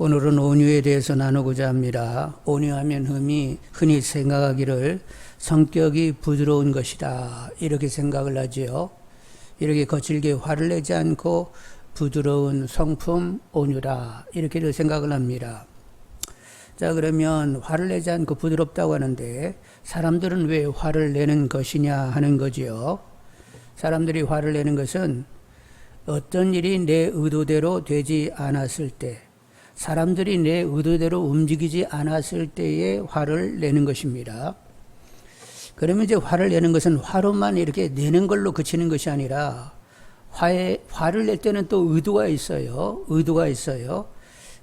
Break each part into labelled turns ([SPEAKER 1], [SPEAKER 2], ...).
[SPEAKER 1] 오늘은 온유에 대해서 나누고자 합니다. 온유하면 흔히 생각하기를 성격이 부드러운 것이다, 이렇게 생각을 하지요. 이렇게 거칠게 화를 내지 않고 부드러운 성품 온유다, 이렇게도 생각을 합니다. 자, 그러면 화를 내지 않고 부드럽다고 하는데 사람들은 왜 화를 내는 것이냐 하는 거지요. 사람들이 화를 내는 것은 어떤 일이 내 의도대로 되지 않았을 때, 사람들이 내 의도대로 움직이지 않았을 때에 화를 내는 것입니다. 그러면 이제 화를 내는 것은 화로만 이렇게 내는 걸로 그치는 것이 아니라 화를 낼 때는 또 의도가 있어요. 의도가 있어요.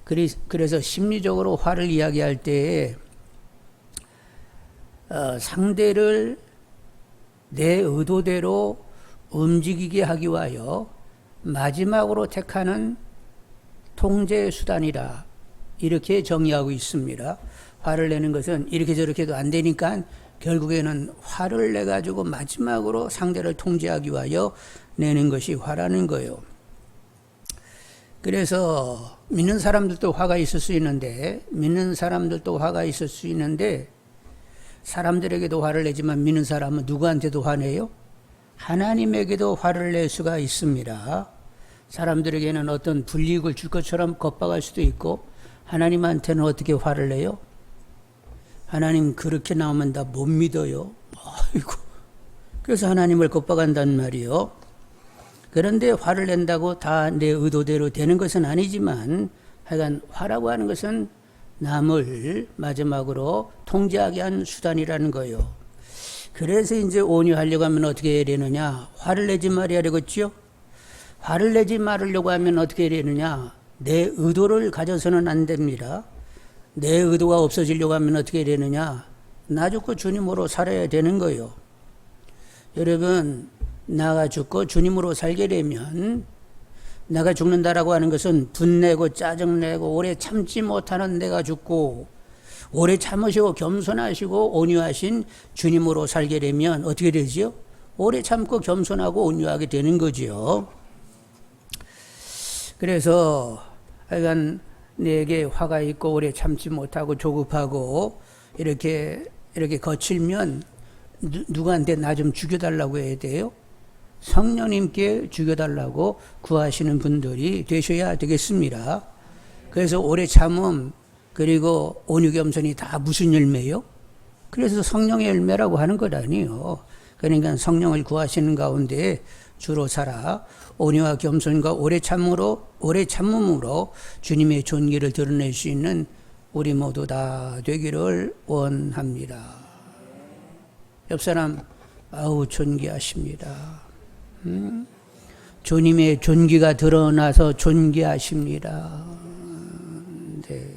[SPEAKER 1] 그래서 심리적으로 화를 이야기할 때에 상대를 내 의도대로 움직이게 하기 위하여 마지막으로 택하는 통제 수단이라, 이렇게 정의하고 있습니다. 화를 내는 것은 이렇게 저렇게도 안 되니까 결국에는 화를 내가지고 마지막으로 상대를 통제하기 위하여 내는 것이 화라는 거예요. 그래서 믿는 사람들도 화가 있을 수 있는데, 사람들에게도 화를 내지만 믿는 사람은 누구한테도 화내요? 하나님에게도 화를 낼 수가 있습니다. 사람들에게는 어떤 불이익을 줄 것처럼 겁박할 수도 있고, 하나님한테는 어떻게 화를 내요? 하나님 그렇게 나오면 나 못 믿어요. 아이고. 그래서 하나님을 겁박한단 말이요. 그런데 화를 낸다고 다 내 의도대로 되는 것은 아니지만, 하여간 화라고 하는 것은 남을 마지막으로 통제하게 한 수단이라는 거예요. 그래서 이제 온유하려고 하면 어떻게 해야 되느냐? 화를 내지 말아야 되겠지요? 화를 내지 말으려고 하면 어떻게 해야 되느냐? 내 의도를 가져서는 안 됩니다. 내 의도가 없어지려고 하면 어떻게 해야 되느냐? 나 죽고 주님으로 살아야 되는 거예요. 여러분, 나가 죽고 주님으로 살게 되면, 내가 죽는다라고 하는 것은 분내고 짜증내고 오래 참지 못하는 내가 죽고, 오래 참으시고 겸손하시고 온유하신 주님으로 살게 되면 어떻게 되지요? 오래 참고 겸손하고 온유하게 되는 거지요. 그래서 하여간 내게 화가 있고 오래 참지 못하고 조급하고 이렇게 거칠면 누구한테 나 좀 죽여달라고 해야 돼요? 성령님께 죽여달라고 구하시는 분들이 되셔야 되겠습니다. 그래서 오래 참음 그리고 온유 겸손이 다 무슨 열매요? 그래서 성령의 열매라고 하는 것 아니에요. 그러니까 성령을 구하시는 가운데 주로 살아 온유와 겸손과 오래 참음으로 주님의 존귀를 드러낼 수 있는 우리 모두 다 되기를 원합니다. 옆 사람, 아우 존귀하십니다. 주님의 존귀가 드러나서 존귀하십니다. 네.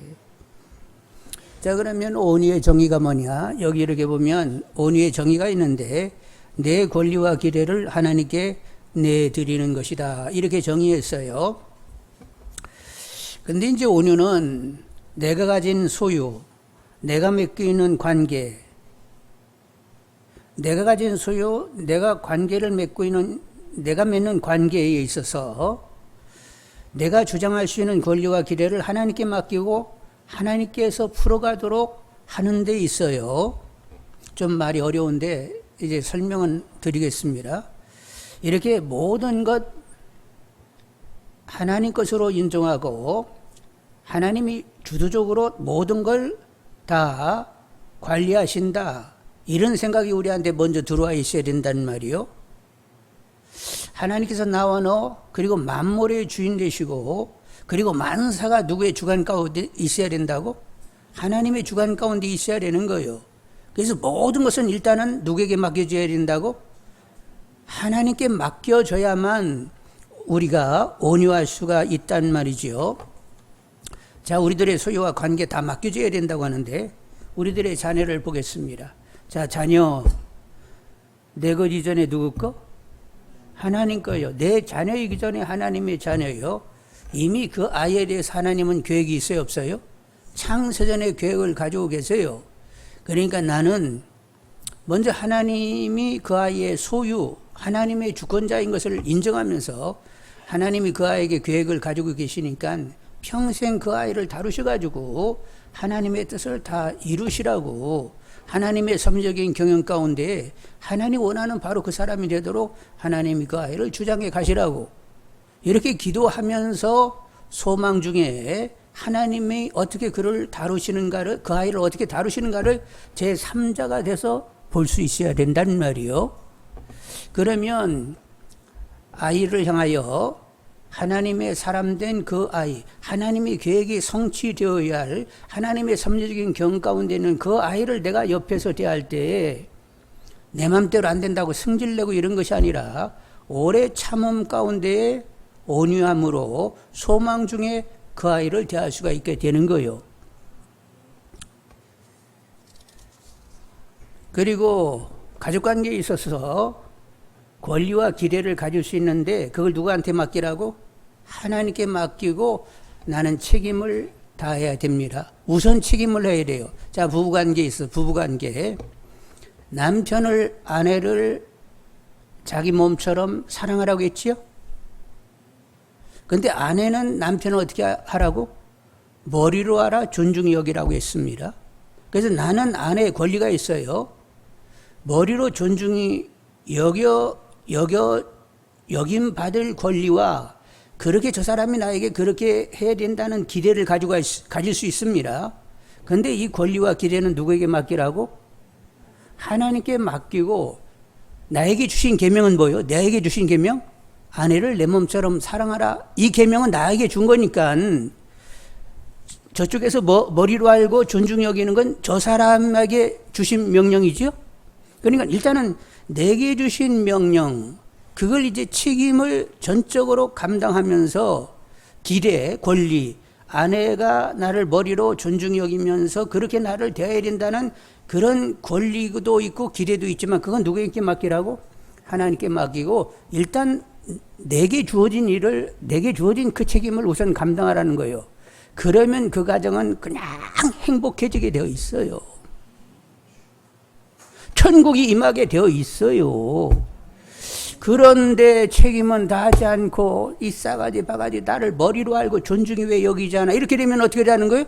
[SPEAKER 1] 자, 그러면 온유의 정의가 뭐냐? 여기 이렇게 보면 온유의 정의가 있는데, 내 권리와 기대를 하나님께 내드리는 것이다, 이렇게 정의했어요. 근데 이제 온유는 내가 가진 소유, 내가 맺고 있는 관계, 내가 가진 소유, 내가 맺는 관계에 있어서 내가 주장할 수 있는 권리와 기대를 하나님께 맡기고 하나님께서 풀어가도록 하는 데 있어요. 좀 말이 어려운데 이제 설명은 드리겠습니다. 이렇게 모든 것 하나님 것으로 인정하고 하나님이 주도적으로 모든 걸 다 관리하신다, 이런 생각이 우리한테 먼저 들어와 있어야 된단 말이요. 하나님께서 나와 너 그리고 만물의 주인 되시고 그리고 만사가 누구의 주관 가운데 있어야 된다고? 하나님의 주관 가운데 있어야 되는 거예요. 그래서 모든 것은 일단은 누구에게 맡겨줘야 된다고? 하나님께 맡겨줘야만 우리가 온유할 수가 있단 말이죠. 자, 우리들의 소유와 관계 다 맡겨줘야 된다고 하는데 우리들의 자녀를 보겠습니다. 자, 자녀, 내 것 이전에 누구 거? 하나님 거요. 내 자녀이기 전에 하나님의 자녀요. 이미 그 아이에 대해서 하나님은 계획이 있어요, 없어요? 창세전에 계획을 가지고 계세요. 그러니까 나는 먼저 하나님이 그 아이의 소유, 하나님의 주권자인 것을 인정하면서 하나님이 그 아이에게 계획을 가지고 계시니까 평생 그 아이를 다루셔가지고 하나님의 뜻을 다 이루시라고, 하나님의 섭리적인 경영 가운데 하나님 원하는 바로 그 사람이 되도록 하나님이 그 아이를 주장해 가시라고, 이렇게 기도하면서 소망 중에 하나님이 어떻게 그를 다루시는가를, 그 아이를 어떻게 다루시는가를 제3자가 돼서 볼 수 있어야 된다는 말이요. 그러면 아이를 향하여 하나님의 사람 된 그 아이, 하나님의 계획이 성취되어야 할 하나님의 섭리적인 경 가운데 있는 그 아이를 내가 옆에서 대할 때 내 맘대로 안 된다고 승질내고 이런 것이 아니라 오래 참음 가운데 온유함으로 소망 중에 그 아이를 대할 수가 있게 되는 거예요. 그리고 가족관계에 있어서 권리와 기대를 가질 수 있는데 그걸 누구한테 맡기라고? 하나님께 맡기고 나는 책임을 다해야 됩니다. 우선 책임을 해야 돼요. 자, 부부관계에 있어. 부부관계. 남편을, 아내를 자기 몸처럼 사랑하라고 했지요? 근데 아내는 남편을 어떻게 하라고? 머리로 알아 존중히 여기라고 했습니다. 그래서 나는 아내의 권리가 있어요. 머리로 존중히 여김 받을 권리와 그렇게 저 사람이 나에게 그렇게 해야 된다는 기대를 가질 수 있습니다. 그런데 이 권리와 기대는 누구에게 맡기라고? 하나님께 맡기고, 나에게 주신 계명은 뭐예요? 나에게 주신 계명? 아내를 내 몸처럼 사랑하라. 이 계명은 나에게 준 거니까 저쪽에서 머리로 알고 존중 여기는 건 저 사람에게 주신 명령이죠. 그러니까 일단은 내게 주신 명령, 그걸 이제 책임을 전적으로 감당하면서 기대, 권리, 아내가 나를 머리로 존중히 여기면서 그렇게 나를 대해야 된다는 그런 권리도 있고 기대도 있지만 그건 누구에게 맡기라고? 하나님께 맡기고 일단 내게 주어진 일을, 내게 주어진 그 책임을 우선 감당하라는 거예요. 그러면 그 가정은 그냥 행복해지게 되어 있어요. 천국이 임하게 되어 있어요. 그런데 책임은 다하지 않고 이 싸가지 바가지 나를 머리로 알고 존중이 왜 여기잖아. 이렇게 되면 어떻게 되는 거예요?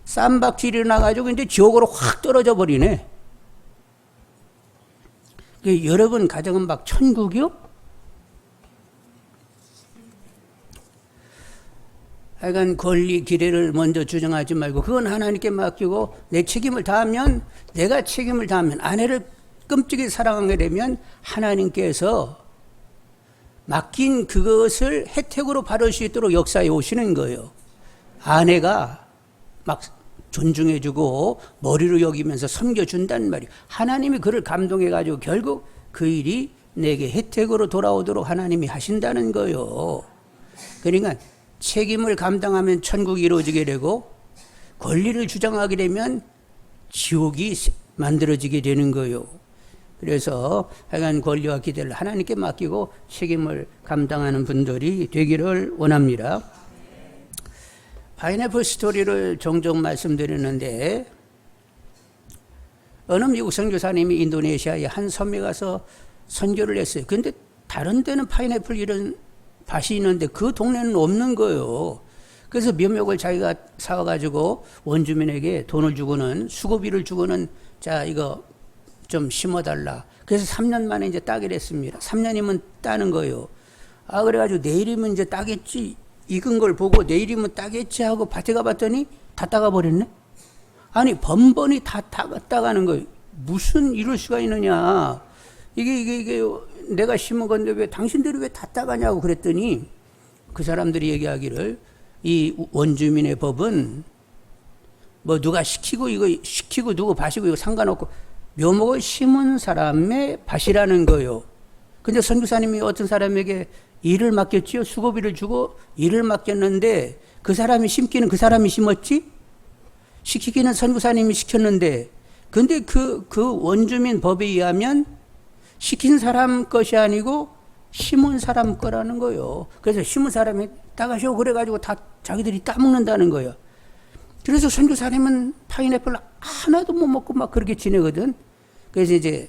[SPEAKER 1] 쌈박질이 나가지고 이제 지옥으로 확 떨어져 버리네. 여러분 가정은 막 천국이요? 하여간 권리, 기대를 먼저 주장하지 말고 그건 하나님께 맡기고 내 책임을 다하면, 내가 책임을 다하면, 아내를 끔찍이 사랑하게 되면 하나님께서 맡긴 그것을 혜택으로 받을 수 있도록 역사에 오시는 거예요. 아내가 막 존중해주고 머리로 여기면서 섬겨준다는 말이에요. 하나님이 그를 감동해가지고 결국 그 일이 내게 혜택으로 돌아오도록 하나님이 하신다는 거예요. 그러니까 책임을 감당하면 천국이 이루어지게 되고 권리를 주장하게 되면 지옥이 만들어지게 되는 거예요. 그래서 하여간 권리와 기대를 하나님께 맡기고 책임을 감당하는 분들이 되기를 원합니다. 파인애플 스토리를 종종 말씀드리는데 어느 미국 선교사님이 인도네시아의 한 섬에 가서 선교를 했어요. 그런데 다른 데는 파인애플 이런 밭이 있는데 그 동네는 없는 거예요. 그래서 묘목을 자기가 사와가지고 원주민에게 돈을 주고는, 수고비를 주고는, 자 이거 좀 심어달라. 그래서 3년 만에 이제 따게 됐습니다. 3년이면 따는 거예요. 아, 그래가지고 내일이면 이제 따겠지, 익은 걸 보고 내일이면 따겠지 하고 밭에 가봤더니 다 따가버렸네. 아니 번번이 다 따가는 거예요. 무슨 이럴 수가 있느냐. 이게 내가 심은 건데 왜 당신들이 왜 다 따가냐고 그랬더니 그 사람들이 얘기하기를 이 원주민의 법은 뭐 누가 시키고 이거 시키고 누구 밭이고 이거 상관없고 묘목을 심은 사람의 밭이라는 거예요. 근데 선교사님이 어떤 사람에게 일을 맡겼지요. 수고비를 주고 일을 맡겼는데 그 사람이 심기는 그 사람이 심었지, 시키기는 선교사님이 시켰는데, 근데 그 원주민 법에 의하면 시킨 사람 것이 아니고 심은 사람 거라는 거예요. 그래서 심은 사람이 따가시오 그래가지고 다 자기들이 따먹는다는 거예요. 그래서 선교사님은 파인애플 하나도 못 먹고 막 그렇게 지내거든. 그래서 이제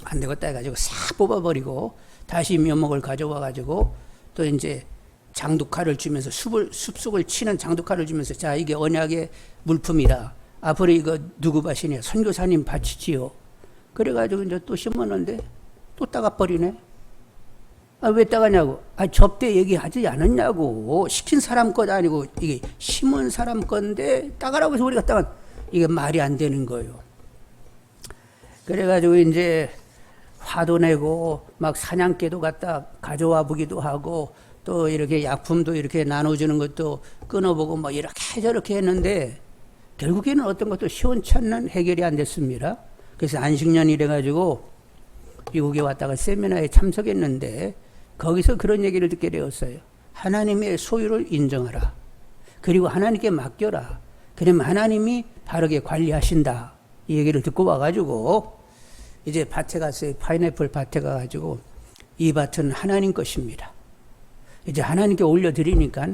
[SPEAKER 1] 안 되겠다 해가지고 싹 뽑아버리고 다시 묘목을 가져와가지고 또 이제 장독칼을 주면서 숲속을 치는 장독칼을 주면서 자 이게 언약의 물품이다. 앞으로 이거 누구 밭이냐? 선교사님 밭이지요. 그래가지고 이제 또 심었는데 또 따가버리네. 아, 왜 따가냐고? 아, 접대 얘기하지 않았냐고. 시킨 사람 것 아니고 이게 심은 사람 건데 따가라고 해서 우리가 따가 이게 말이 안 되는 거예요. 그래가지고 이제 화도 내고 막 사냥개도 갖다 가져와 보기도 하고 또 이렇게 약품도 이렇게 나눠주는 것도 끊어보고 뭐 이렇게 저렇게 했는데 결국에는 어떤 것도 시원찮는 해결이 안 됐습니다. 그래서 안식년이 돼가지고 미국에 왔다가 세미나에 참석했는데 거기서 그런 얘기를 듣게 되었어요. 하나님의 소유를 인정하라. 그리고 하나님께 맡겨라. 그러면 하나님이 바르게 관리하신다. 이 얘기를 듣고 와가지고 이제 밭에 갔어요. 파인애플 밭에 가가지고 이 밭은 하나님 것입니다. 이제 하나님께 올려드리니까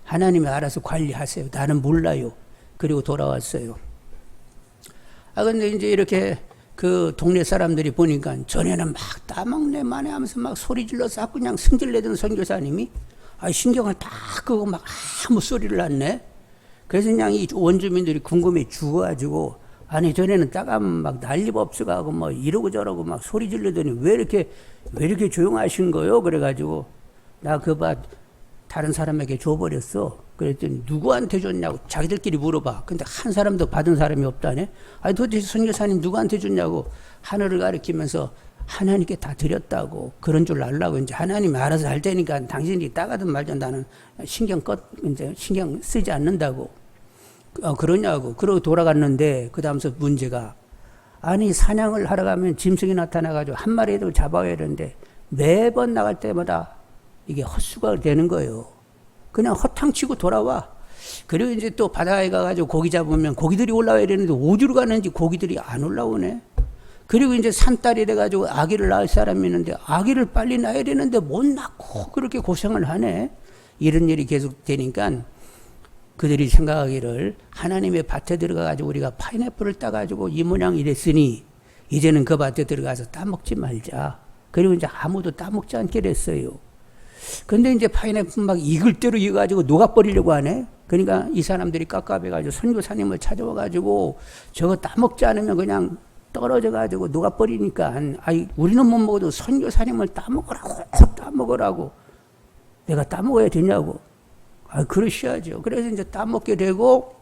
[SPEAKER 1] 하나님이 알아서 관리하세요. 나는 몰라요. 그리고 돌아왔어요. 아, 근데 이제 이렇게 그 동네 사람들이 보니까 전에는 막 따먹네 마네 하면서 막 소리 질러서 그냥 승질내던 선교사님이 아, 신경을 딱 끄고 막 아무 소리를 안 내. 그래서 그냥 이 원주민들이 궁금해 죽어가지고 아니 전에는 따가면 막 난리가 없어가고 뭐 이러고 저러고 막 소리 지르더니 왜 이렇게 조용하신 거요? 그래가지고 나 그 밭 다른 사람에게 줘버렸어. 그랬더니 누구한테 줬냐고 자기들끼리 물어봐. 근데 한 사람도 받은 사람이 없다네. 아니 도대체 선교사님 누구한테 줬냐고 하늘을 가리키면서 하나님께 다 드렸다고. 그런 줄 알라고. 이제 하나님이 알아서 할 테니까 당신이 따가든 말든 나는 이제 신경 쓰지 않는다고. 그러냐고. 그러고 돌아갔는데 그 다음서 문제가 아니 사냥을 하러 가면 짐승이 나타나가지고 한 마리라도 잡아야 되는데 매번 나갈 때마다 이게 헛수가 되는 거예요. 그냥 허탕치고 돌아와. 그리고 이제 또 바다에 가가지고 고기 잡으면 고기들이 올라와야 되는데 어디로 가는지 고기들이 안 올라오네. 그리고 이제 산딸이 돼가지고 아기를 낳을 사람이 있는데 아기를 빨리 낳아야 되는데 못 낳고 그렇게 고생을 하네. 이런 일이 계속 되니까 그들이 생각하기를 하나님의 밭에 들어가가지고 우리가 파인애플을 따가지고 이 모양 이랬으니 이제는 그 밭에 들어가서 따먹지 말자. 그리고 이제 아무도 따먹지 않게 됐어요. 근데 이제 파인애플 막 익을 대로 익어가지고 녹아버리려고 하네. 그러니까 이 사람들이 깝깝해가지고 선교사님을 찾아와가지고 저거 따먹지 않으면 그냥 떨어져가지고 녹아버리니까 아이 우리는 못 먹어도 선교사님을 따먹으라고 내가 따먹어야 되냐고. 아, 그러셔야죠. 그래서 이제 따먹게 되고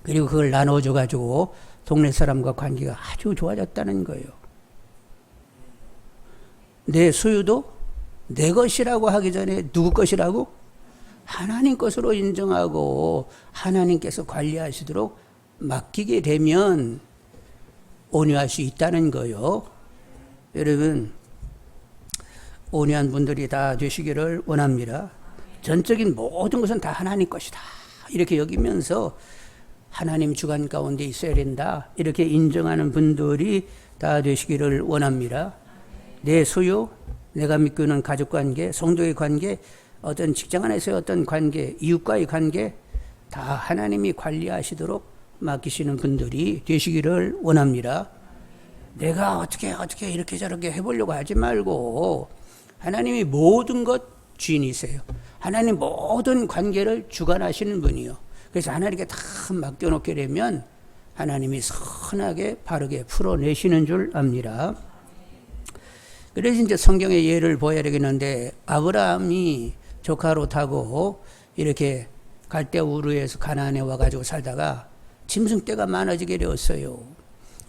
[SPEAKER 1] 그리고 그걸 나눠줘가지고 동네 사람과 관계가 아주 좋아졌다는 거예요. 내 소유도 내 것이라고 하기 전에 누구 것이라고? 하나님 것으로 인정하고 하나님께서 관리하시도록 맡기게 되면 온유할 수 있다는 거요. 여러분 온유한 분들이 다 되시기를 원합니다. 전적인 모든 것은 다 하나님 것이다. 이렇게 여기면서 하나님 주관 가운데 있어야 된다. 이렇게 인정하는 분들이 다 되시기를 원합니다. 내 소유, 내가 믿고 있는 가족관계, 성도의 관계, 어떤 직장 안에서의 어떤 관계, 이웃과의 관계 다 하나님이 관리하시도록 맡기시는 분들이 되시기를 원합니다. 내가 어떻게 이렇게 저렇게 해보려고 하지 말고 하나님이 모든 것 주인이세요. 하나님 모든 관계를 주관하시는 분이요. 그래서 하나님께 다 맡겨놓게 되면 하나님이 선하게 바르게 풀어내시는 줄 압니다. 그래서 이제 성경의 예를 보여야 되겠는데 아브라함이 조카 롯하고 이렇게 갈대 우르에서 가나안에 와가지고 살다가 짐승떼가 많아지게 되었어요.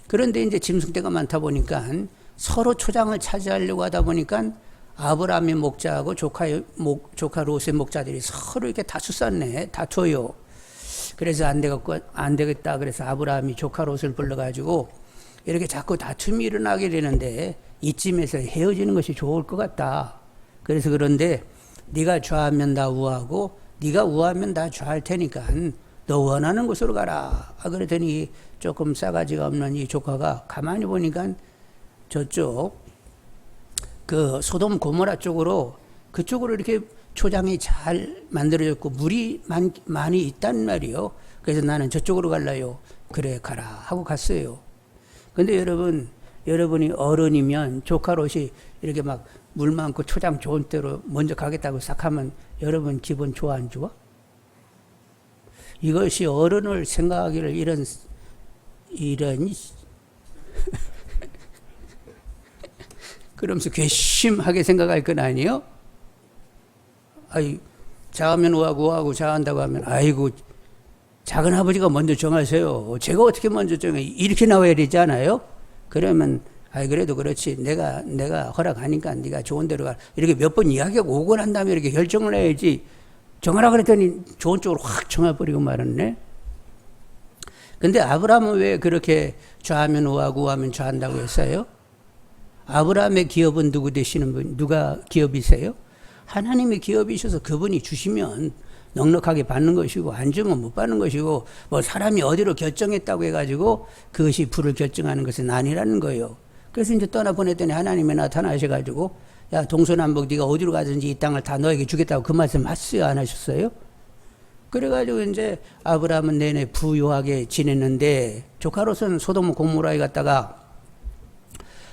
[SPEAKER 1] 그런데 이제 짐승떼가 많다 보니까 서로 초장을 차지하려고 하다 보니까 아브라함의 목자하고 조카 롯의 목자들이 서로 이렇게 다투어요. 그래서 안 되겠다. 그래서 아브라함이 조카 롯을 불러가지고 이렇게 자꾸 다툼이 일어나게 되는데 이쯤에서 헤어지는 것이 좋을 것 같다. 그래서 그런데 네가 좌하면 나 우하고 네가 우하면 나 좌할 테니까 너 원하는 곳으로 가라. 그랬더니 조금 싸가지가 없는 이 조카가 가만히 보니까 저쪽 그 소돔 고모라 쪽으로 그쪽으로 이렇게 초장이 잘 만들어졌고 물이 많이 있단 말이요. 그래서 나는 저쪽으로 갈라요. 그래 가라 하고 갔어요. 근데 여러분이 어른이면 조카 롯이 이렇게 막 물 많고 초장 좋은 데로 먼저 가겠다고 싹 하면 여러분 기분 좋아 안 좋아? 이것이 어른을 생각하기를 이런 그러면서 괘씸하게 생각할 건 아니에요? 아이, 자하면 오하고 자한다고 하면 아이고 작은 아버지가 먼저 정하세요. 제가 어떻게 먼저 정해? 이렇게 나와야 되지 않아요? 그러면 아이 그래도 그렇지. 내가 허락하니까 네가 좋은 데로 가. 이렇게 몇 번 이야기하고 오고 난 다음에 이렇게 결정을 해야지. 정하라 그랬더니 좋은 쪽으로 확 정해버리고 말았네. 근데 아브라함은 왜 그렇게 좌하면 우하고 우하면 좌한다고 했어요? 아브라함의 기업은 누구 되시는 분? 누가 기업이세요? 하나님의 기업이셔서 그분이 주시면 넉넉하게 받는 것이고 안 주면 못 받는 것이고 뭐 사람이 어디로 결정했다고 해가지고 그것이 불을 결정하는 것은 아니라는 거예요. 그래서 이제 떠나보냈더니 하나님이 나타나셔가지고 야 동서남북 네가 어디로 가든지 이 땅을 다 너에게 주겠다고 그 말씀 하셨어요? 안 하셨어요? 그래가지고 이제 아브라함은 내내 부유하게 지냈는데 조카로서는 소돔 고모라에 갔다가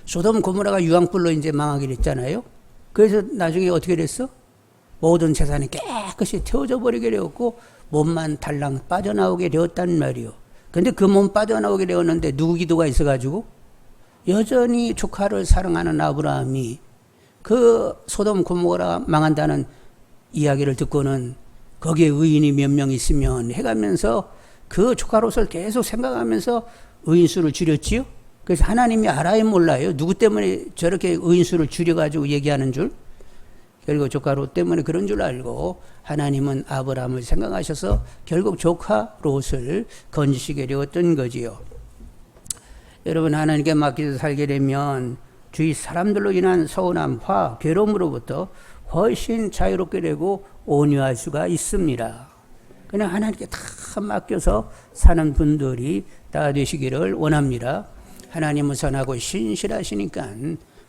[SPEAKER 1] 소돔 고모라가 유황불로 이제 망하게 됐잖아요. 그래서 나중에 어떻게 됐어? 모든 재산이 깨끗이 태워져 버리게 되었고 몸만 달랑 빠져나오게 되었단 말이요. 근데 그 몸 빠져나오게 되었는데 누구 기도가 있어가지고 여전히 조카를 사랑하는 아브라함이 그 소돔 고모라 망한다는 이야기를 듣고는 거기에 의인이 몇 명 있으면 해가면서 그 조카로서를 계속 생각하면서 의인수를 줄였지요. 그래서 하나님이 알아요 몰라요? 누구 때문에 저렇게 의인수를 줄여가지고 얘기하는 줄? 결국 조카 롯 때문에 그런 줄 알고 하나님은 아브라함을 생각하셔서 결국 조카 롯을 건지시게 되었던 거지요. 여러분 하나님께 맡겨서 살게 되면 주위 사람들로 인한 서운함, 화, 괴로움으로부터 훨씬 자유롭게 되고 온유할 수가 있습니다. 그냥 하나님께 다 맡겨서 사는 분들이 다 되시기를 원합니다. 하나님은 선하고 신실하시니까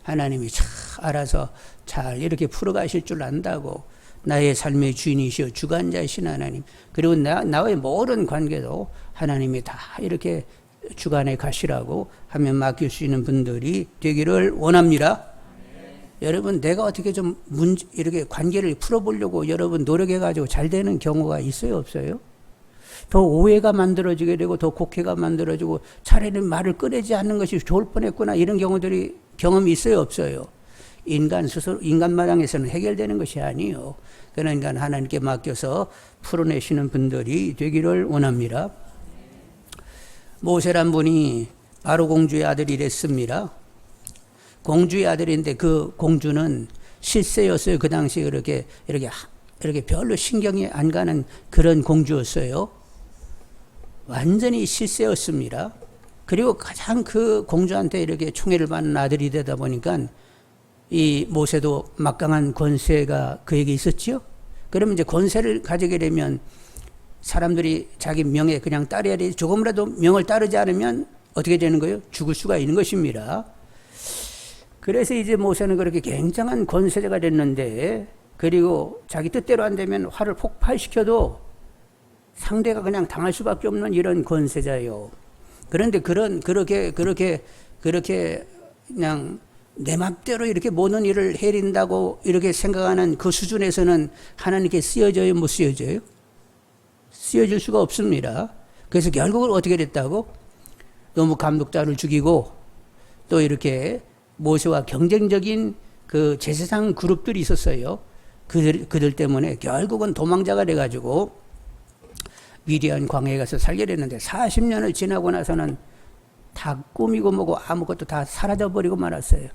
[SPEAKER 1] 하나님이 잘 알아서 잘 이렇게 풀어가실 줄 안다고 나의 삶의 주인이시여 주관자이신 하나님 그리고 나의 모든 관계도 하나님이 다 이렇게 주관해 가시라고 하면 맡길 수 있는 분들이 되기를 원합니다. 여러분 내가 어떻게 좀 이렇게 관계를 풀어보려고 여러분 노력해가지고 잘 되는 경우가 있어요 없어요? 더 오해가 만들어지게 되고 더 곡해가 만들어지고 차라리 말을 꺼내지 않는 것이 좋을 뻔했구나 이런 경험이 있어요 없어요? 인간 스스로 인간 마당에서는 해결되는 것이 아니에요. 그러니까 하나님께 맡겨서 풀어내시는 분들이 되기를 원합니다. 모세란 분이 바로 공주의 아들이 됐습니다. 공주의 아들인데 그 공주는 실세였어요. 그 당시에 이렇게 별로 신경이 안 가는 그런 공주였어요. 완전히 실세였습니다. 그리고 가장 그 공주한테 이렇게 총애를 받는 아들이 되다 보니까 이 모세도 막강한 권세가 그에게 있었지요. 그러면 이제 권세를 가지게 되면 사람들이 자기 명에 그냥 따라야 되지 조금이라도 명을 따르지 않으면 어떻게 되는 거예요? 죽을 수가 있는 것입니다. 그래서 이제 모세는 그렇게 굉장한 권세자가 됐는데 그리고 자기 뜻대로 안 되면 화를 폭발시켜도 상대가 그냥 당할 수밖에 없는 이런 권세자예요. 그런데 그렇게 그냥 내 맘대로 이렇게 모든 일을 해린다고 이렇게 생각하는 그 수준에서는 하나님께 쓰여져요, 못 쓰여져요? 쓰여질 수가 없습니다. 그래서 결국은 어떻게 됐다고? 너무 감독자를 죽이고 또 이렇게 모세와 경쟁적인 그 제사장 그룹들이 있었어요. 그들 때문에 결국은 도망자가 돼가지고 미디안 광야에 가서 살게 됐는데 40년을 지나고 나서는 다 꿈이고 뭐고 아무것도 다 사라져버리고 말았어요.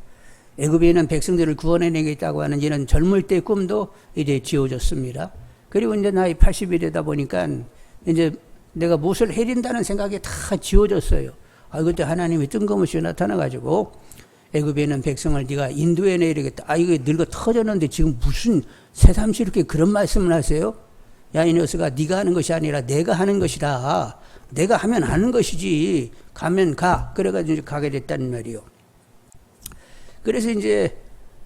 [SPEAKER 1] 애굽에 있는 백성들을 구원해내겠다고 하는 이런 젊을 때 꿈도 이제 지워졌습니다. 그리고 이제 나이 80이 되다 보니까 이제 내가 무엇을 해린다는 생각이 다 지워졌어요. 그때 하나님이 뜬금없이 나타나가지고 애굽에 있는 백성을 네가 인도해내 이러겠다. 이거 늙어 터졌는데 지금 무슨 새삼시 이렇게 그런 말씀을 하세요? 야, 이 녀석아, 네가 하는 것이 아니라 내가 하는 것이다. 내가 하면 하는 것이지. 가면 가. 그래가지고 이제 가게 됐단 말이요. 그래서 이제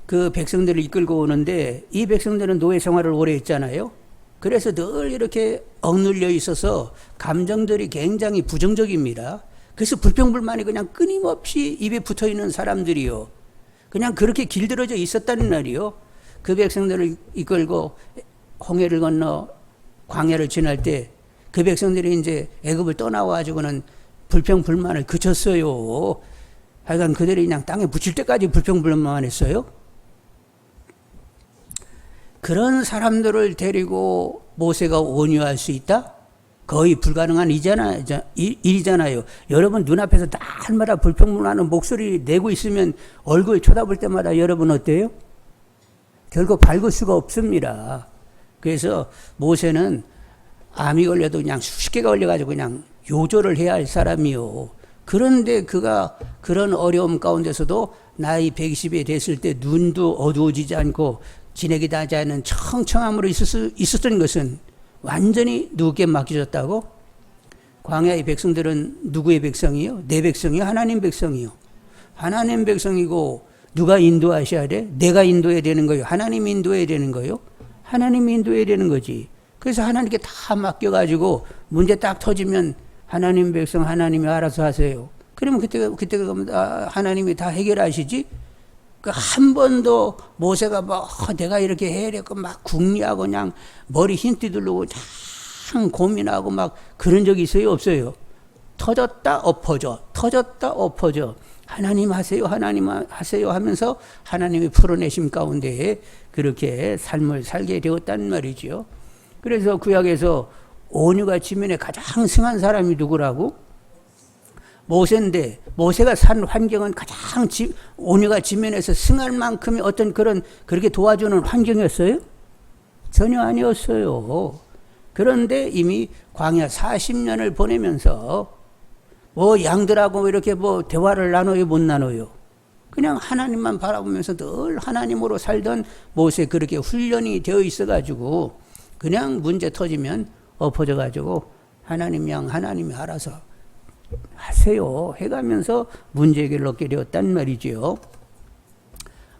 [SPEAKER 1] 그 백성들을 이끌고 오는데 이 백성들은 노예 생활을 오래 했잖아요. 그래서 늘 이렇게 억눌려 있어서 감정들이 굉장히 부정적입니다. 그래서 불평불만이 그냥 끊임없이 입에 붙어 있는 사람들이요. 그냥 그렇게 길들여져 있었다는 말이요. 그 백성들을 이끌고 홍해를 건너 광야를 지날 때 그 백성들이 이제 애굽을 떠나와가지고는 불평불만을 그쳤어요. 하여간 그들이 그냥 땅에 붙일 때까지 불평불만 했어요. 그런 사람들을 데리고 모세가 온유할 수 있다? 거의 불가능한 일이잖아요. 여러분 눈앞에서 날마다 불평불만하는 목소리 내고 있으면 얼굴 쳐다볼 때마다 여러분 어때요? 결코 밝을 수가 없습니다. 그래서 모세는 암이 걸려도 그냥 수십 개가 걸려가지고 그냥 요절을 해야 할 사람이요. 그런데 그가 그런 어려움 가운데서도 나이 120이 됐을 때 눈도 어두워지지 않고 지내기 나지 않은 청청함으로 있었던 것은 완전히 누구께 맡겨졌다고? 광야의 백성들은 누구의 백성이요? 내 백성이요? 하나님 백성이요. 하나님 백성이고 누가 인도하셔야 돼? 내가 인도해야 되는 거예요? 하나님 인도해야 되는 거예요? 하나님 인도해야 되는 거지. 그래서 하나님께 다 맡겨가지고 문제 딱 터지면 하나님 백성 하나님이 알아서 하세요. 그러면 그때 하나님이 다 해결하시지. 한 번도 모세가 내가 이렇게 해야 되고 막 궁리하고 그냥 머리 흰 띠 두르고 참 고민하고 막 그런 적이 있어요? 없어요? 터졌다 엎어져 터졌다 엎어져 하나님 하세요 하나님 하세요 하면서 하나님이 풀어내심 가운데 그렇게 삶을 살게 되었단 말이죠. 그래서 구약에서 온유가 지면에 가장 승한 사람이 누구라고? 모세인데 모세가 산 환경은 가장 온유가 지면에서 승할 만큼의 어떤 그렇게 도와주는 환경이었어요? 전혀 아니었어요. 그런데 이미 광야 40년을 보내면서 양들하고 이렇게 대화를 나눠요, 못 나눠요? 그냥 하나님만 바라보면서 늘 하나님으로 살던 모세 그렇게 훈련이 되어 있어가지고 그냥 문제 터지면 엎어져가지고 하나님이 알아서 하세요 해가면서 문제 해결을 얻게 되었단 말이지요.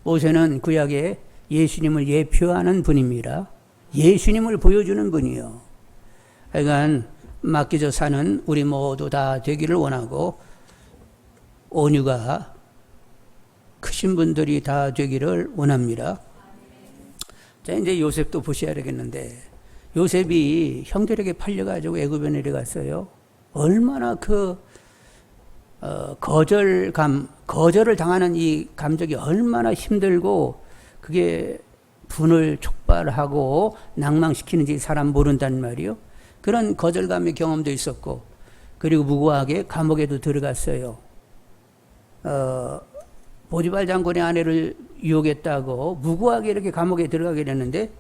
[SPEAKER 1] 모세는 구약에 예수님을 예표하는 분입니다. 예수님을 보여주는 분이요. 하여간 맡겨져 사는 우리 모두 다 되기를 원하고 온유가 크신 분들이 다 되기를 원합니다. 자, 이제 요셉도 보셔야 되겠는데 요셉이 형들에게 팔려가지고 애굽에 내려갔어요. 얼마나 거절을 당하는 이 감정이 얼마나 힘들고 그게 분을 촉발하고 낭망시키는지 사람 모른단 말이요. 그런 거절감의 경험도 있었고 그리고 무고하게 감옥에도 들어갔어요. 보디발 장군의 아내를 유혹했다고 무고하게 이렇게 감옥에 들어가게 됐는데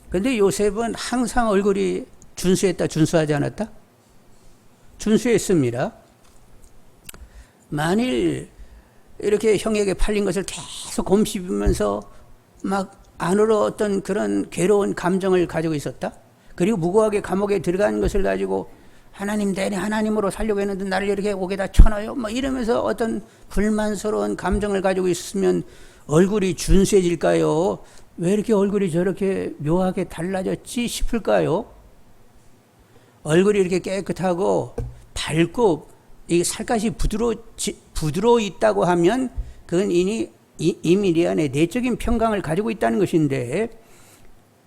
[SPEAKER 1] 근데 요셉은 항상 얼굴이 준수했다 준수하지 않았다? 준수했습니다. 만일 이렇게 형에게 팔린 것을 계속 곰씹으면서 막 안으로 어떤 그런 괴로운 감정을 가지고 있었다? 그리고 무고하게 감옥에 들어간 것을 가지고 하나님 내내 하나님으로 살려고 했는데 나를 이렇게 옥에다 쳐넣어요 이러면서 어떤 불만스러운 감정을 가지고 있으면 얼굴이 준수해질까요? 왜 이렇게 얼굴이 저렇게 묘하게 달라졌지 싶을까요? 얼굴이 이렇게 깨끗하고 밝고 이 살갗이 부드러워 있다고 하면 그건 이미 내 안에 내적인 평강을 가지고 있다는 것인데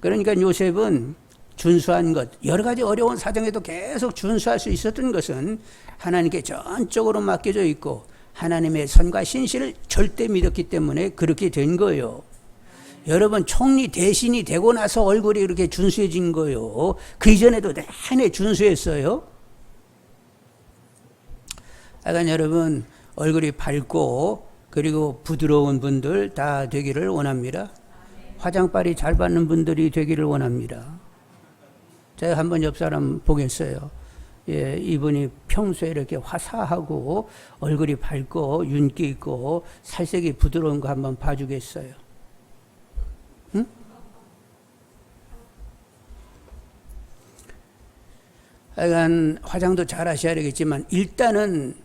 [SPEAKER 1] 그러니까 요셉은 준수한 것, 여러 가지 어려운 사정에도 계속 준수할 수 있었던 것은 하나님께 전적으로 맡겨져 있고 하나님의 선과 신실을 절대 믿었기 때문에 그렇게 된 거예요. 여러분 총리 대신이 되고 나서 얼굴이 이렇게 준수해진 거예요. 그 이전에도 내내 준수했어요. 하여간 여러분 얼굴이 밝고 그리고 부드러운 분들 다 되기를 원합니다. 화장빨이 잘 받는 분들이 되기를 원합니다. 제가 한번 옆 사람 보겠어요. 예, 이분이 평소에 이렇게 화사하고 얼굴이 밝고 윤기 있고 살색이 부드러운 거 한번 봐주겠어요. 응? 하여간 화장도 잘 하셔야 되겠지만 일단은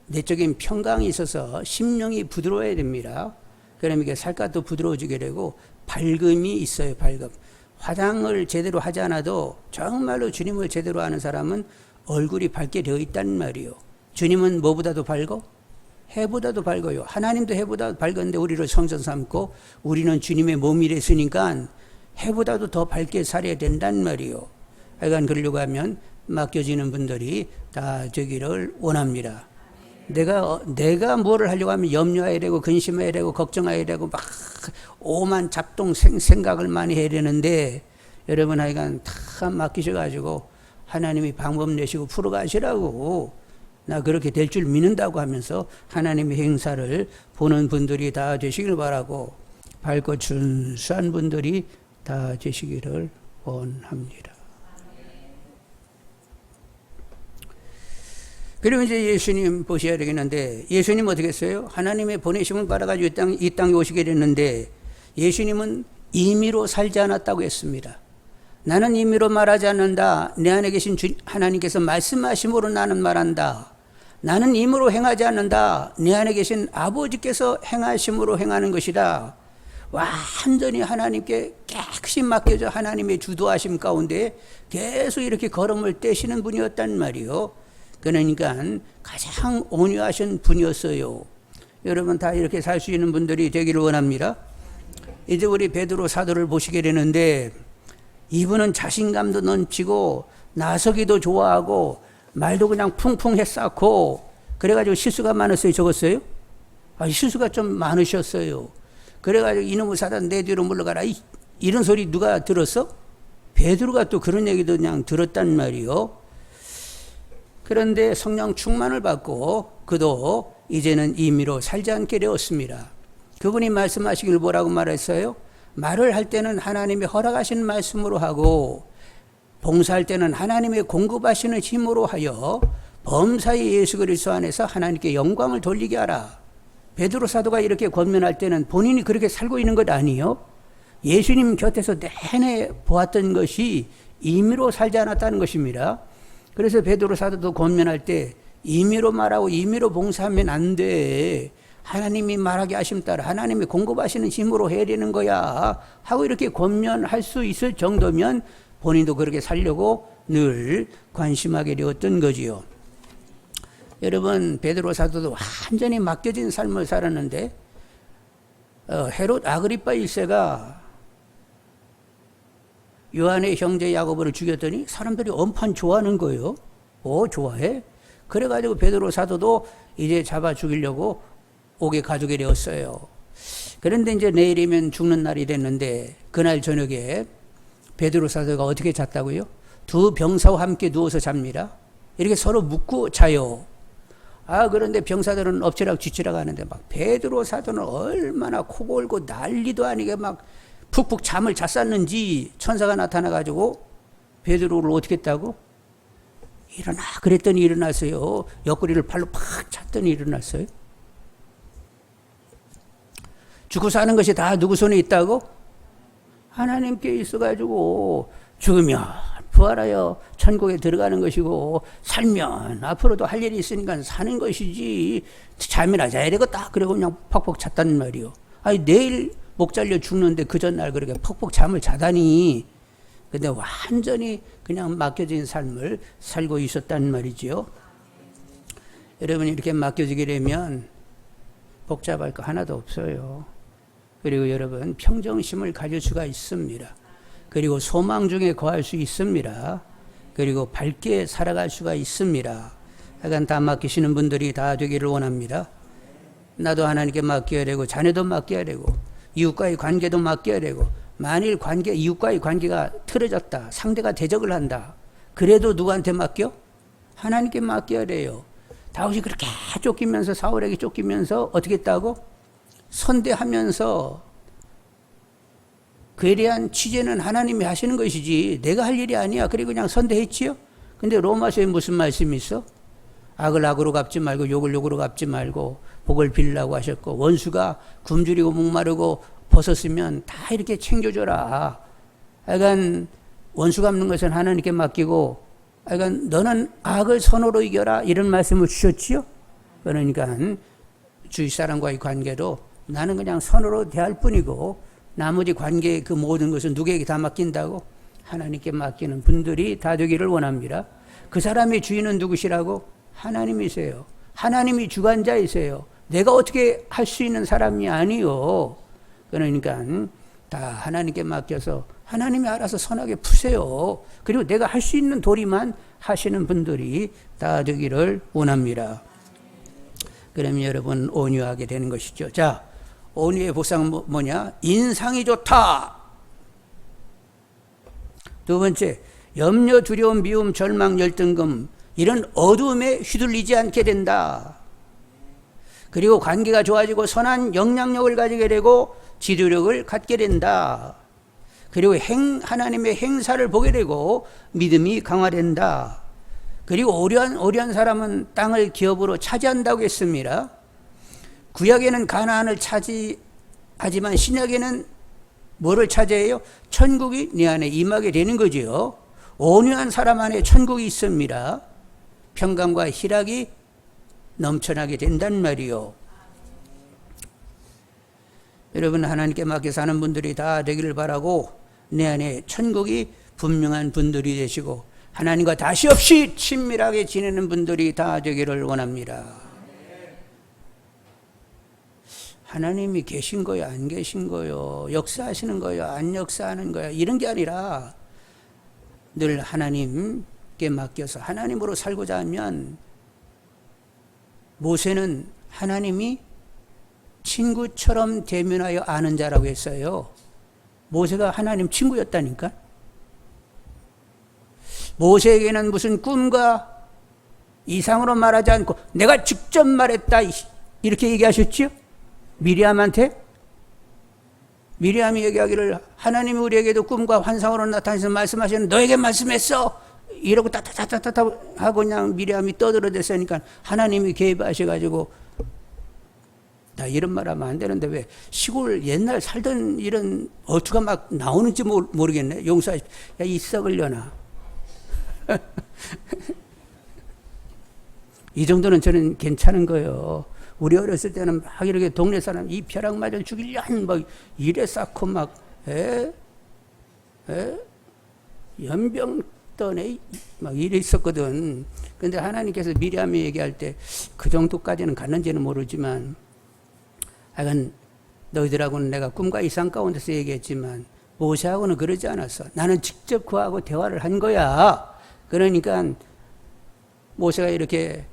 [SPEAKER 1] 내적인 평강이 있어서 심령이 부드러워야 됩니다. 그러면 살갗도 부드러워지게 되고 밝음이 있어요. 밝음. 화장을 제대로 하지 않아도 정말로 주님을 제대로 아는 사람은 얼굴이 밝게 되어 있다는 말이요. 주님은 뭐보다도 밝고 해보다도 밝아요. 하나님도 해보다 밝은데 우리를 성전 삼고 우리는 주님의 몸이 됐으니까 해보다도 더 밝게 살아야 된단 말이요. 하여간 그러려고 하면 맡겨지는 분들이 다 되기를 원합니다. 내가 뭐를 하려고 하면 염려해야 되고 근심해야 되고 걱정해야 되고 막 오만 잡동 생각을 많이 해야 되는데 여러분 하여간 다 맡기셔가지고 하나님이 방법 내시고 풀어가시라고 나 그렇게 될 줄 믿는다고 하면서 하나님의 행사를 보는 분들이 다 되시길 바라고 밝고 준수한 분들이 다 되시기를 원합니다. 그리고 이제 예수님 보셔야 되겠는데 예수님 어떻게 했어요? 하나님의 보내심을 받아가지고 이 땅에 오시게 됐는데 예수님은 임의로 살지 않았다고 했습니다. 나는 임의로 말하지 않는다. 내 안에 계신 하나님께서 말씀하심으로 나는 말한다. 나는 임의로 행하지 않는다. 내 안에 계신 아버지께서 행하심으로 행하는 것이다. 완전히 하나님께 깨끗이 맡겨져 하나님의 주도하심 가운데 계속 이렇게 걸음을 떼시는 분이었단 말이요. 그러니까 가장 온유하신 분이었어요. 여러분 다 이렇게 살 수 있는 분들이 되기를 원합니다. 이제 우리 베드로 사도를 보시게 되는데 이분은 자신감도 넘치고 나서기도 좋아하고 말도 그냥 풍풍 했었고 그래가지고 실수가 많았어요. 적었어요? 실수가 좀 많으셨어요. 그래가지고 이놈의 사단 내 뒤로 물러가라 이런 소리 누가 들었어? 베드로가 또 그런 얘기도 그냥 들었단 말이요. 그런데 성령 충만을 받고 그도 이제는 임의로 살지 않게 되었습니다. 그분이 말씀하시길 뭐라고 말했어요? 말을 할 때는 하나님이 허락하신 말씀으로 하고 봉사할 때는 하나님의 공급하시는 힘으로 하여 범사의 예수 그리스도 안에서 하나님께 영광을 돌리게 하라. 베드로 사도가 이렇게 권면할 때는 본인이 그렇게 살고 있는 것 아니에요? 예수님 곁에서 내내 보았던 것이 임의로 살지 않았다는 것입니다. 그래서 베드로 사도도 권면할 때 임의로 말하고 임의로 봉사하면 안 돼. 하나님이 말하게 하심 따라 하나님이 공급하시는 힘으로 해야 되는 거야 하고 이렇게 권면할 수 있을 정도면 본인도 그렇게 살려고 늘 관심하게 되었던 거지요. 여러분 베드로 사도도 완전히 맡겨진 삶을 살았는데 헤롯 아그리파 1세가 요한의 형제 야고보를 죽였더니 사람들이 엄청 좋아하는 거예요. 좋아해? 그래가지고 베드로 사도도 이제 잡아 죽이려고 옥에 가두게 되었어요. 그런데 이제 내일이면 죽는 날이 됐는데 그날 저녁에 베드로 사도가 어떻게 잤다고요? 두 병사와 함께 누워서 잡니다. 이렇게 서로 묶고 자요. 그런데 병사들은 엎치락 뒤치락 하는데 막 베드로 사도는 얼마나 코 골고 난리도 아니게 막 푹푹 잠을 잤었는지 천사가 나타나가지고 베드로를 어떻게 했다고? 일어나 그랬더니 일어났어요. 옆구리를 팔로 팍 찼더니 일어났어요. 죽고 사는 것이 다 누구 손에 있다고? 하나님께 있어가지고 죽으면 부활하여 천국에 들어가는 것이고 살면 앞으로도 할 일이 있으니까 사는 것이지 잠이나 자야 되겠다 그리고 그냥 퍽퍽 잤단 말이요. 내일 목 잘려 죽는데 그 전날 그렇게 퍽퍽 잠을 자다니. 근데 완전히 그냥 맡겨진 삶을 살고 있었단 말이죠. 여러분 이렇게 맡겨지게 되면 복잡할 거 하나도 없어요. 그리고 여러분 평정심을 가질 수가 있습니다. 그리고 소망 중에 거할 수 있습니다. 그리고 밝게 살아갈 수가 있습니다. 하여간 다 맡기시는 분들이 다 되기를 원합니다. 나도 하나님께 맡겨야 되고 자녀도 맡겨야 되고 이웃과의 관계도 맡겨야 되고 만일 이웃과의 관계가 틀어졌다. 상대가 대적을 한다. 그래도 누구한테 맡겨? 하나님께 맡겨야 돼요. 다윗이 그렇게 쫓기면서 사울에게 쫓기면서 어떻게 했다고? 선대하면서 그에 대한 취재는 하나님이 하시는 것이지 내가 할 일이 아니야. 그리고 그냥 선대했지요. 근데 로마서에 무슨 말씀이 있어? 악을 악으로 갚지 말고 욕을 욕으로 갚지 말고 복을 빌라고 하셨고 원수가 굶주리고 목마르고 벗었으면 다 이렇게 챙겨줘라. 하여간 원수 갚는 것은 하나님께 맡기고 하여간 너는 악을 선으로 이겨라 이런 말씀을 주셨지요. 그러니까 주위 사람과의 관계도 나는 그냥 선으로 대할 뿐이고 나머지 관계의 그 모든 것은 누구에게 다 맡긴다고? 하나님께 맡기는 분들이 다 되기를 원합니다. 그 사람의 주인은 누구시라고? 하나님이세요. 하나님이 주관자이세요. 내가 어떻게 할 수 있는 사람이 아니요. 그러니까 다 하나님께 맡겨서 하나님이 알아서 선하게 푸세요. 그리고 내가 할 수 있는 도리만 하시는 분들이 다 되기를 원합니다. 그러면 여러분 온유하게 되는 것이죠. 자, 온유의 보상은 뭐냐? 인상이 좋다. 두 번째, 염려, 두려움, 미움, 절망, 열등감 이런 어두움에 휘둘리지 않게 된다. 그리고 관계가 좋아지고 선한 영향력을 가지게 되고 지도력을 갖게 된다. 그리고 하나님의 행사를 보게 되고 믿음이 강화된다. 그리고 오리한 사람은 땅을 기업으로 차지한다고 했습니다. 구약에는 가나안을 차지하지만 신약에는 뭐를 차지해요? 천국이 내 안에 임하게 되는 거죠. 온유한 사람 안에 천국이 있습니다. 평강과 희락이 넘쳐나게 된단 말이요. 여러분 하나님께 맡겨 사는 분들이 다 되기를 바라고 내 안에 천국이 분명한 분들이 되시고 하나님과 다시 없이 친밀하게 지내는 분들이 다 되기를 원합니다. 하나님이 계신 거요, 안 계신 거요, 역사하시는 거요, 안 역사하는 거요, 이런 게 아니라 늘 하나님께 맡겨서 하나님으로 살고자 하면 모세는 하나님이 친구처럼 대면하여 아는 자라고 했어요. 모세가 하나님 친구였다니까. 모세에게는 무슨 꿈과 이상으로 말하지 않고 내가 직접 말했다 이렇게 얘기하셨죠? 미리암한테. 미리암이 얘기하기를 하나님이 우리에게도 꿈과 환상으로 나타나서 말씀하시는 너에게 말씀했어 이러고 따따따따따 하고 그냥 미리암이 떠들어댔으니까 하나님이 개입하셔가지고 나 이런 말 하면 안 되는데 왜 시골 옛날 살던 이런 어투가 막 나오는지 모르겠네. 용서하십시오. 야, 이 썩으려나. 이 정도는 저는 괜찮은 거예요. 우리 어렸을 때는 막 이렇게 동네 사람 이 벼락 맞아 죽이려 막 이래 쌓고 막 연병 떠네 막 이래 있었거든. 근데 하나님께서 미리암이 얘기할 때 그 정도까지는 갔는지는 모르지만 하여간 너희들하고는 내가 꿈과 이상 가운데서 얘기했지만 모세하고는 그러지 않았어. 나는 직접 그하고 대화를 한 거야. 그러니까 모세가 이렇게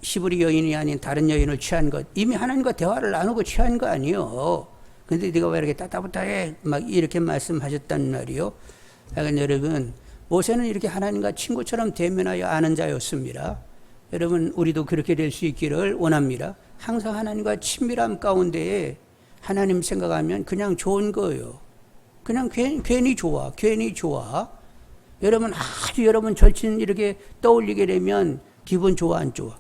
[SPEAKER 1] 히브리 여인이 아닌 다른 여인을 취한 것 이미 하나님과 대화를 나누고 취한 거 아니에요. 근데 네가 왜 이렇게 따따붙하게 막 이렇게 말씀하셨단 말이요. 하여간 여러분 모세는 이렇게 하나님과 친구처럼 대면하여 아는 자였습니다. 여러분 우리도 그렇게 될 수 있기를 원합니다. 항상 하나님과 친밀함 가운데에 하나님 생각하면 그냥 좋은 거예요. 그냥 괜히 좋아. 여러분 아주 여러분 절친 이렇게 떠올리게 되면 기분 좋아 안 좋아?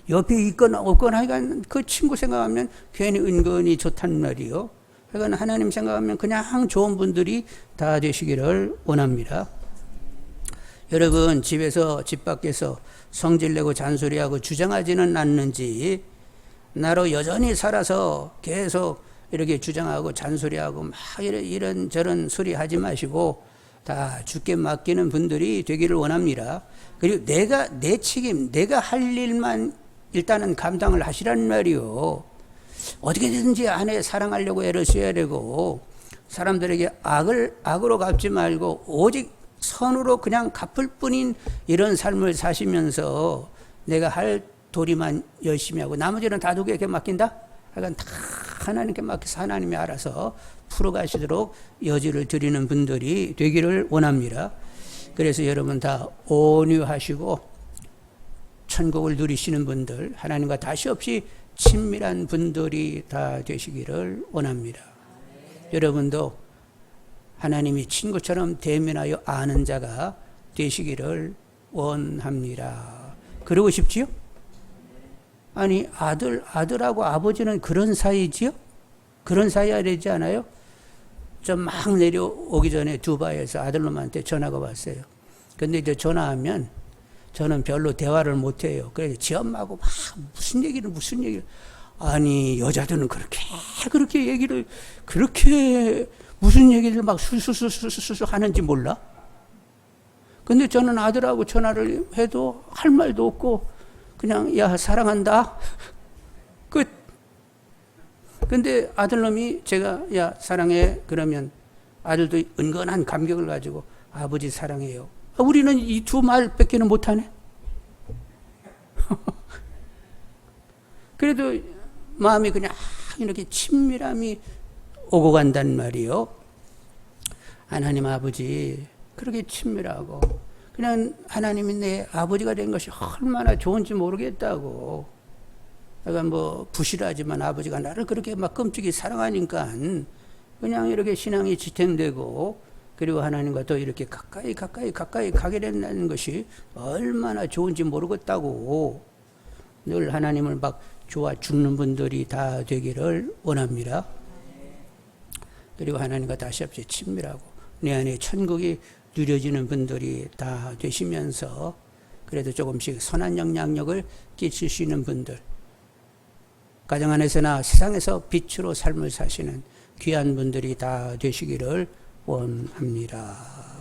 [SPEAKER 1] 옆에 있거나 없거나 하여간 그 친구 생각하면 괜히 은근히 좋단 말이요. 하여간 하나님 생각하면 그냥 좋은 분들이 다 되시기를 원합니다. 여러분 집에서 집 밖에서 성질내고 잔소리하고 주장하지는 않는지 나로 여전히 살아서 계속 이렇게 주장하고 잔소리하고 막 이런 소리 하지 마시고 다 주께 맡기는 분들이 되기를 원합니다. 그리고 내 책임, 내가 할 일만 일단은 감당을 하시란 말이요. 어떻게든지 아내 사랑하려고 애를 써야 되고 사람들에게 악으로 갚지 말고 오직 선으로 그냥 갚을 뿐인 이런 삶을 사시면서 내가 할 도리만 열심히 하고 나머지는 다 누구에게 맡긴다? 하여간 다 하나님께 맡겨서 하나님이 알아서 풀어가시도록 여지를 드리는 분들이 되기를 원합니다. 그래서 여러분 다 온유하시고 천국을 누리시는 분들, 하나님과 다시 없이 친밀한 분들이 다 되시기를 원합니다. 여러분도 하나님이 친구처럼 대면하여 아는 자가 되시기를 원합니다. 그러고 싶지요? 아니 아들하고 아버지는 그런 사이지요? 그런 사이야 되지 않아요? 좀 막 내려오기 전에 두바이에서 아들놈한테 전화가 왔어요. 근데 이제 전화하면 저는 별로 대화를 못해요. 그래서 지 엄마하고 막 무슨 얘기를 아니 여자들은 그렇게 얘기를 그렇게 무슨 얘기를 막 술술술술술 하는지 몰라? 근데 저는 아들하고 전화를 해도 할 말도 없고 그냥 야 사랑한다 끝. 근데 아들놈이 제가 야 사랑해 그러면 아들도 은근한 감격을 가지고 아버지 사랑해요. 우리는 이 두 말밖에는 못하네. 그래도 마음이 그냥 이렇게 친밀함이 오고 간단 말이요. 하나님 아버지 그렇게 친밀하고 그냥 하나님이 내 아버지가 된 것이 얼마나 좋은지 모르겠다고. 내가 뭐 부실하지만 아버지가 나를 그렇게 막 끔찍이 사랑하니까 그냥 이렇게 신앙이 지탱되고 그리고 하나님과 또 이렇게 가까이 가게 된다는 것이 얼마나 좋은지 모르겠다고 늘 하나님을 막 좋아 죽는 분들이 다 되기를 원합니다. 그리고 하나님과 다시 합쳐 친밀하고 내 안에 천국이 누려지는 분들이 다 되시면서 그래도 조금씩 선한 영향력을 끼칠 수 있는 분들, 가정 안에서나 세상에서 빛으로 삶을 사시는 귀한 분들이 다 되시기를 원합니다.